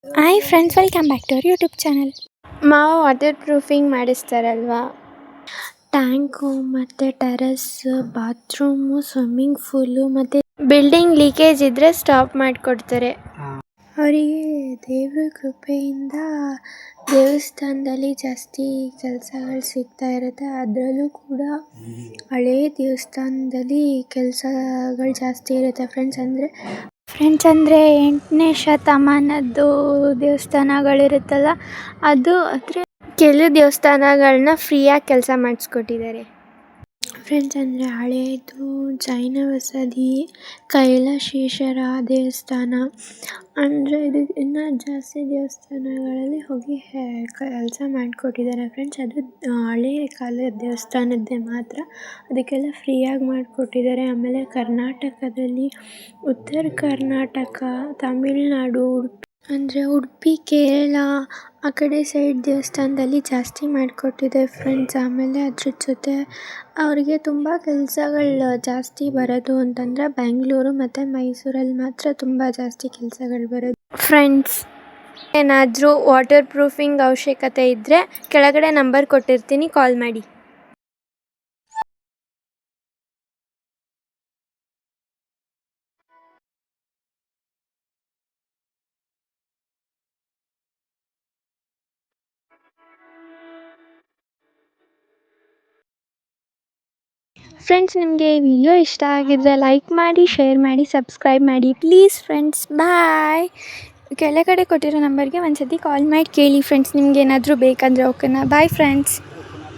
Hi friends, welcome back to our YouTube channel. ಮಾವ water proofing ಮಾಡಿಸ್ತಾರಲ್ವಾ, tank ಮತ್ತು terrace, bathroom, swimming pool ಮತ್ತು building leakage ಇದ್ದರೆ stop ಮಾಡಿಕೊಡ್ತಾರೆ. ಅವರಿಗೆ ದೇವ್ರ ಕೃಪೆಯಿಂದ ದೇವಸ್ಥಾನದಲ್ಲಿ ಜಾಸ್ತಿ ಕೆಲಸಗಳು ಸಿಗ್ತಾ ಇರುತ್ತೆ. ಅದರಲ್ಲೂ ಕೂಡ ಹಳೇ ದೇವಸ್ಥಾನದಲ್ಲಿ ಕೆಲಸಗಳು ಜಾಸ್ತಿ ಇರುತ್ತೆ ಫ್ರೆಂಡ್ಸ್. ಅಂದರೆ 8ನೇ ಶತಮಾನದ್ದು ದೇವಸ್ಥಾನಗಳಿರುತ್ತಲ್ಲ, ಅದು ಆದರೆ ಕೆಲವು ದೇವಸ್ಥಾನಗಳನ್ನ ಫ್ರೀಯಾಗಿ ಕೆಲಸ ಮಾಡಿಸ್ಕೊಟ್ಟಿದ್ದಾರೆ. ಫ್ರೆಂಡ್ಸ್ ಅಂದರೆ ಹಳೆಯದು ಜೈನ ಬಸದಿ, ಕೈಲಾಸೇಶ್ವರ ದೇವಸ್ಥಾನ, ಅಂದರೆ ಇದು ಇನ್ನೂ ಜಾಸ್ತಿ ದೇವಸ್ಥಾನಗಳಲ್ಲಿ ಹೋಗಿ ಕೆಲಸ ಮಾಡಿಕೊಟ್ಟಿದ್ದಾರೆ ಫ್ರೆಂಡ್ಸ್. ಅದು ಹಳೆಯ ಕಾಲದ ದೇವಸ್ಥಾನದ್ದೇ ಮಾತ್ರ, ಅದಕ್ಕೆಲ್ಲ ಫ್ರೀಯಾಗಿ ಮಾಡಿಕೊಟ್ಟಿದ್ದಾರೆ. ಆಮೇಲೆ ಕರ್ನಾಟಕದಲ್ಲಿ ಉತ್ತರ ಕರ್ನಾಟಕ, ತಮಿಳುನಾಡು, ಉಡುಪಿ, ಕೇರಳ ಆ ಕಡೆ ಸೈಡ್ ದೇವಸ್ಥಾನದಲ್ಲಿ ಜಾಸ್ತಿ ಮಾಡಿಕೊಟ್ಟಿದೆ ಫ್ರೆಂಡ್ಸ್. ಆಮೇಲೆ ಅದ್ರ ಜೊತೆ ಅವರಿಗೆ ತುಂಬ ಕೆಲಸಗಳು ಜಾಸ್ತಿ ಬರೋದು ಅಂತಂದರೆ ಬೆಂಗಳೂರು ಮತ್ತು ಮೈಸೂರಲ್ಲಿ ಮಾತ್ರ ತುಂಬ ಜಾಸ್ತಿ ಕೆಲಸಗಳು ಬರೋದು ಫ್ರೆಂಡ್ಸ್, ಏನಾದರೂ ವಾಟರ್ ಪ್ರೂಫಿಂಗ್ ಅವಶ್ಯಕತೆ ಇದ್ದರೆ ಕೆಳಗಡೆ ನಂಬರ್ ಕೊಟ್ಟಿರ್ತೀನಿ, ಕಾಲ್ ಮಾಡಿ. ಫ್ರೆಂಡ್ಸ್, ನಿಮಗೆ ಈ ವಿಡಿಯೋ ಇಷ್ಟ ಆಗಿದ್ರೆ ಲೈಕ್ ಮಾಡಿ, ಶೇರ್ ಮಾಡಿ, ಸಬ್ಸ್ಕ್ರೈಬ್ ಮಾಡಿ ಪ್ಲೀಸ್ ಫ್ರೆಂಡ್ಸ್. ಬಾಯ್. ಕೆಳಗಡೆ ಕೊಟ್ಟಿರೋ ನಂಬರ್ಗೆ ಒಂದು ಸತಿ ಕಾಲ್ ಮಾಡಿ ಕೇಳಿ ಫ್ರೆಂಡ್ಸ್, ನಿಮ್ಗೆ ಏನಾದರೂ ಬೇಕಂದರೆ. ಓಕೆನಾ? Bye friends.